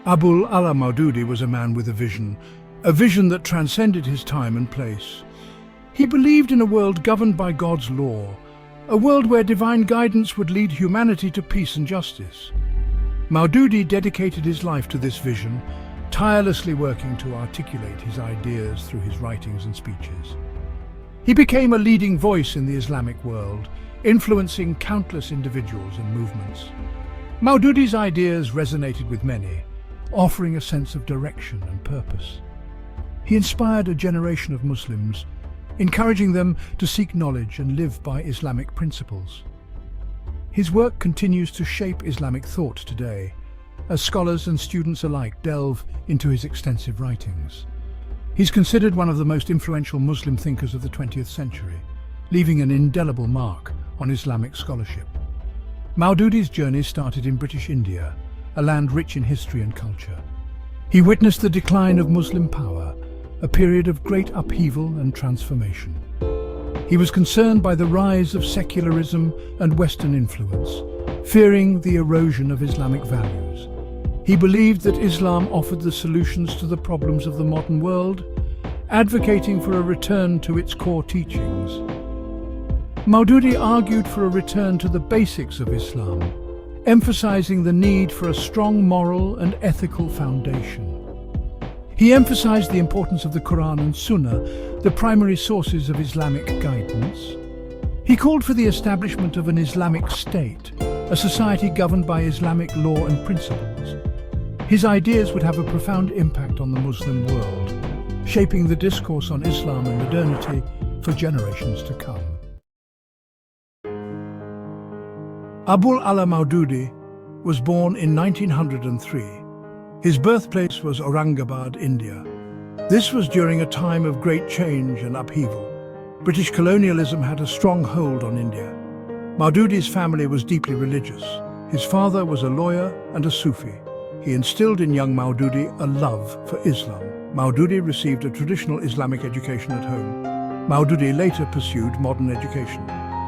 Abul Maudoodi was a man with a vision that transcended his time and place. He believed in a world governed by God's law, a world where divine guidance would lead humanity to peace and justice. Maudoodi dedicated his life to this vision, tirelessly working to articulate his ideas through his writings and speeches. He became a leading voice in the Islamic world, influencing countless individuals and movements. Maudoodi's ideas resonated with many, offering a sense of direction and purpose. He inspired a generation of Muslims, encouraging them to seek knowledge and live by Islamic principles. His work continues to shape Islamic thought today, as scholars and students alike delve into his extensive writings. He's considered one of the most influential Muslim thinkers of the 20th century, leaving an indelible mark on Islamic scholarship. Maudoodi's journey started in British India, a land rich in history and culture. He witnessed the decline of Muslim power, a period of great upheaval and transformation. He was concerned by the rise of secularism and Western influence, fearing the erosion of Islamic values. He believed that Islam offered the solutions to the problems of the modern world, advocating for a return to its core teachings. Maudoodi argued for a return to the basics of Islam, emphasizing the need for a strong moral and ethical foundation. He emphasized the importance of the Quran and Sunnah, the primary sources of Islamic guidance. He called for the establishment of an Islamic state, a society governed by Islamic law and principles. His ideas would have a profound impact on the Muslim world, shaping the discourse on Islam and modernity for generations to come. Abul Maudoodi was born in 1903. His birthplace was Aurangabad, India. This was during a time of great change and upheaval. British colonialism had a strong hold on India. Maudoodi's family was deeply religious. His father was a lawyer and a Sufi. He instilled in young Maudoodi a love for Islam. Maudoodi received a traditional Islamic education at home. Maudoodi later pursued modern education.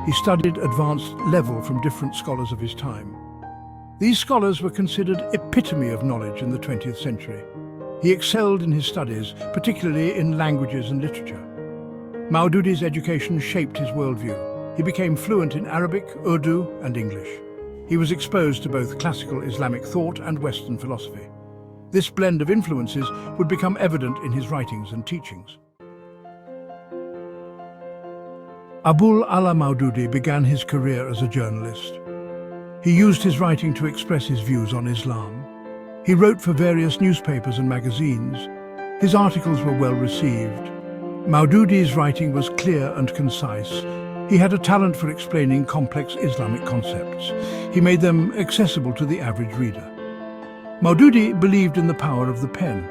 He studied advanced level from different scholars of his time. These scholars were considered epitome of knowledge in the 20th century. He excelled in his studies, particularly in languages and literature. Maudoodi's education shaped his worldview. He became fluent in Arabic, Urdu, and English. He was exposed to both classical Islamic thought and Western philosophy. This blend of influences would become evident in his writings and teachings. Abul Maudoodi began his career as a journalist. He used his writing to express his views on Islam. He wrote for various newspapers and magazines. His articles were well received. Maudoodi's writing was clear and concise. He had a talent for explaining complex Islamic concepts. He made them accessible to the average reader. Maudoodi believed in the power of the pen.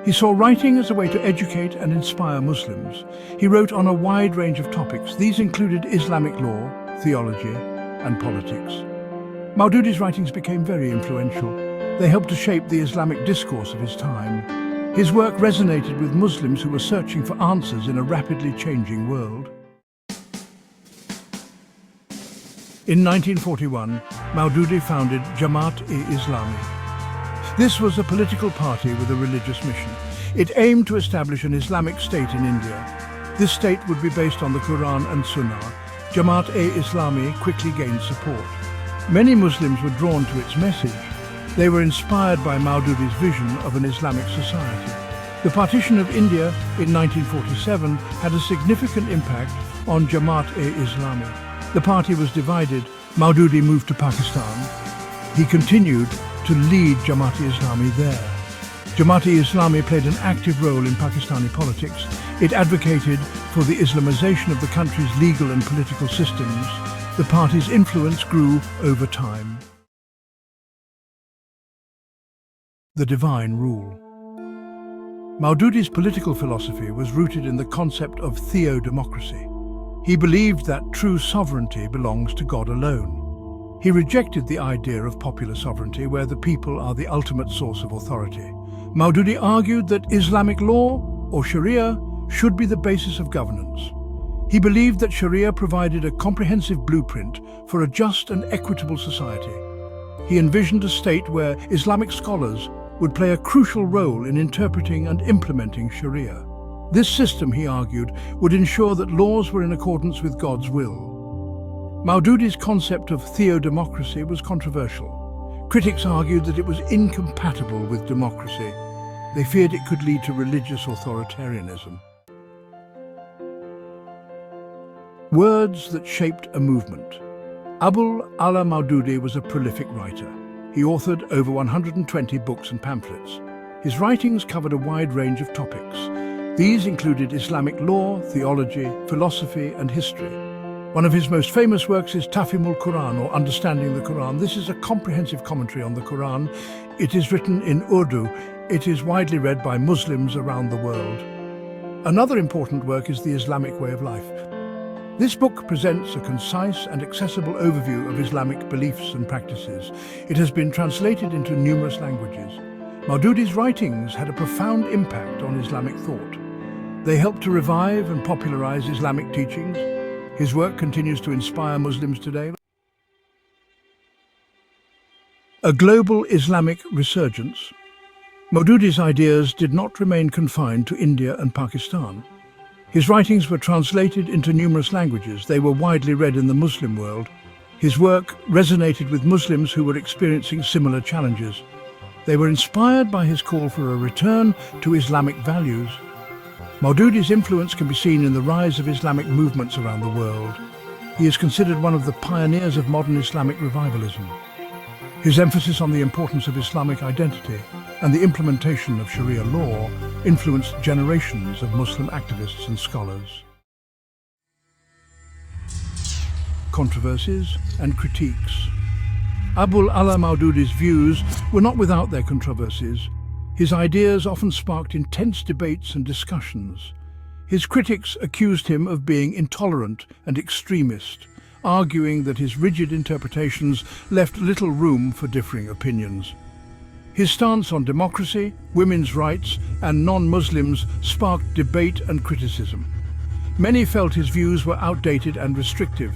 He saw writing as a way to educate and inspire Muslims. He wrote on a wide range of topics. These included Islamic law, theology, and politics. Maudoodi's writings became very influential. They helped to shape the Islamic discourse of his time. His work resonated with Muslims who were searching for answers in a rapidly changing world. In 1941, Maudoodi founded Jamaate Islami. This was a political party with a religious mission. It aimed to establish an Islamic state in India. This state would be based on the Quran and Sunnah. Jamaate Islami quickly gained support. Many Muslims were drawn to its message. They were inspired by Maudoodi's vision of an Islamic society. The partition of India in 1947 had a significant impact on Jamaate Islami. The party was divided. Maudoodi moved to Pakistan. He continued to lead Jamaate Islami there. Jamaate Islami played an active role in Pakistani politics. It advocated for the Islamization of the country's legal and political systems. The party's influence grew over time. The divine rule. Maudoodi's political philosophy was rooted in the concept of theodemocracy. He believed that true sovereignty belongs to God alone. He rejected the idea of popular sovereignty where the people are the ultimate source of authority. Maudoodi argued that Islamic law, or Sharia, should be the basis of governance. He believed that Sharia provided a comprehensive blueprint for a just and equitable society. He envisioned a state where Islamic scholars would play a crucial role in interpreting and implementing Sharia. This system, he argued, would ensure that laws were in accordance with God's will. Maudoodi's concept of theodemocracy was controversial. Critics argued that it was incompatible with democracy. They feared it could lead to religious authoritarianism. Words that shaped a movement. Abul Maudoodi was a prolific writer. He authored over 120 books and pamphlets. His writings covered a wide range of topics. These included Islamic law, theology, philosophy, and history. One of his most famous works is Tafhimul Quran, or Understanding the Quran. This is a comprehensive commentary on the Quran. It is written in Urdu. It is widely read by Muslims around the world. Another important work is The Islamic Way of Life. This book presents a concise and accessible overview of Islamic beliefs and practices. It has been translated into numerous languages. Maudoodi's writings had a profound impact on Islamic thought. They helped to revive and popularize Islamic teachings. His work continues to inspire Muslims today. A global Islamic resurgence. Maudoodi's ideas did not remain confined to India and Pakistan. His writings were translated into numerous languages. They were widely read in the Muslim world. His work resonated with Muslims who were experiencing similar challenges. They were inspired by his call for a return to Islamic values. Maudoodi's influence can be seen in the rise of Islamic movements around the world. He is considered one of the pioneers of modern Islamic revivalism. His emphasis on the importance of Islamic identity and the implementation of Sharia law influenced generations of Muslim activists and scholars. Controversies and critiques. Abul Maudoodi's views were not without their controversies. His ideas often sparked intense debates and discussions. His critics accused him of being intolerant and extremist, arguing that his rigid interpretations left little room for differing opinions. His stance on democracy, women's rights, and non-Muslims sparked debate and criticism. Many felt his views were outdated and restrictive.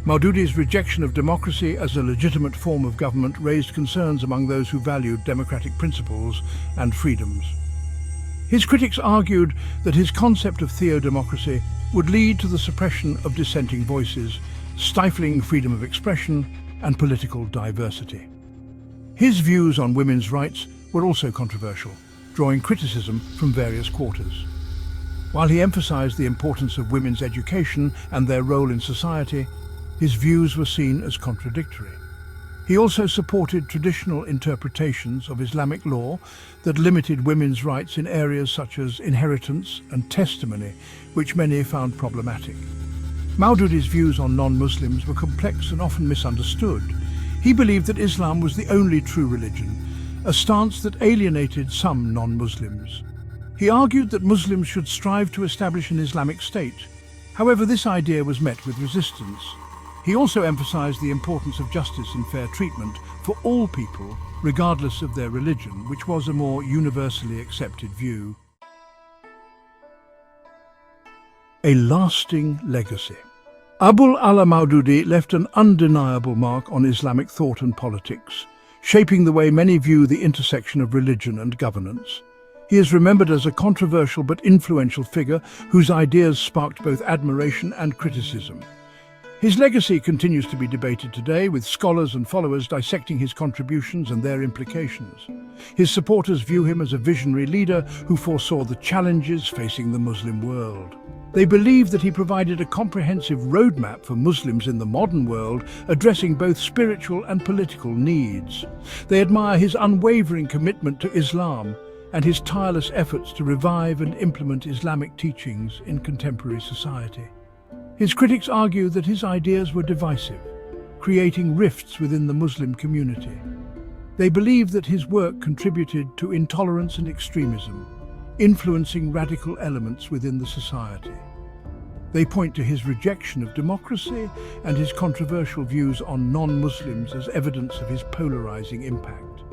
Maudoodi's rejection of democracy as a legitimate form of government raised concerns among those who valued democratic principles and freedoms. His critics argued that his concept of theodemocracy would lead to the suppression of dissenting voices, stifling freedom of expression and political diversity. His views on women's rights were also controversial, drawing criticism from various quarters. While he emphasized the importance of women's education and their role in society, his views were seen as contradictory. He also supported traditional interpretations of Islamic law that limited women's rights in areas such as inheritance and testimony, which many found problematic. Maudoodi's views on non-Muslims were complex and often misunderstood. He believed that Islam was the only true religion, a stance that alienated some non-Muslims. He argued that Muslims should strive to establish an Islamic state. However, this idea was met with resistance. He also emphasized the importance of justice and fair treatment for all people, regardless of their religion, which was a more universally accepted view. A lasting legacy. Abul Maudoodi left an undeniable mark on Islamic thought and politics, shaping the way many view the intersection of religion and governance. He is remembered as a controversial but influential figure whose ideas sparked both admiration and criticism. His legacy continues to be debated today, with scholars and followers dissecting his contributions and their implications. His supporters view him as a visionary leader who foresaw the challenges facing the Muslim world. They believe that he provided a comprehensive roadmap for Muslims in the modern world, addressing both spiritual and political needs. They admire his unwavering commitment to Islam and his tireless efforts to revive and implement Islamic teachings in contemporary society. His critics argue that his ideas were divisive, creating rifts within the Muslim community. They believe that his work contributed to intolerance and extremism, influencing radical elements within the society. They point to his rejection of democracy and his controversial views on non-Muslims as evidence of his polarizing impact.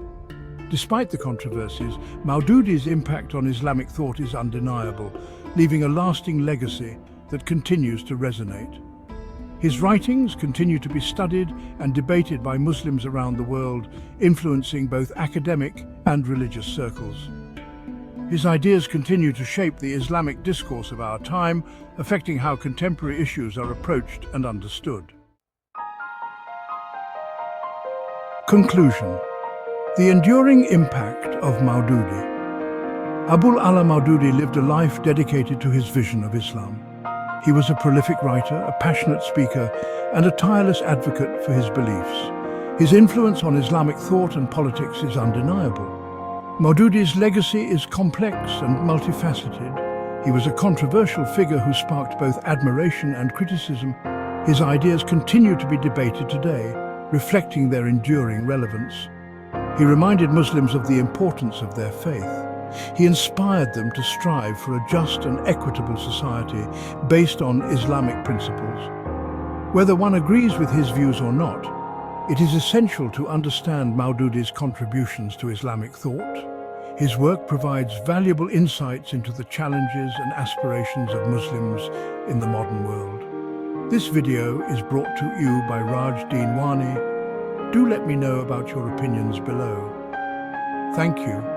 Despite the controversies, Maudoodi's impact on Islamic thought is undeniable, leaving a lasting legacy that continues to resonate. His writings continue to be studied and debated by Muslims around the world, influencing both academic and religious circles. His ideas continue to shape the Islamic discourse of our time, affecting how contemporary issues are approached and understood. Conclusion. The enduring impact of Maudoodi. Abul Maudoodi lived a life dedicated to his vision of Islam. He was a prolific writer, a passionate speaker, and a tireless advocate for his beliefs. His influence on Islamic thought and politics is undeniable. Maudoodi's legacy is complex and multifaceted. He was a controversial figure who sparked both admiration and criticism. His ideas continue to be debated today, reflecting their enduring relevance. He reminded Muslims of the importance of their faith. He inspired them to strive for a just and equitable society based on Islamic principles. Whether one agrees with his views or not, it is essential to understand Maudoodi's contributions to Islamic thought. His work provides valuable insights into the challenges and aspirations of Muslims in the modern world. This video is brought to you by Raj Deenwani. Do let me know about your opinions below. Thank you.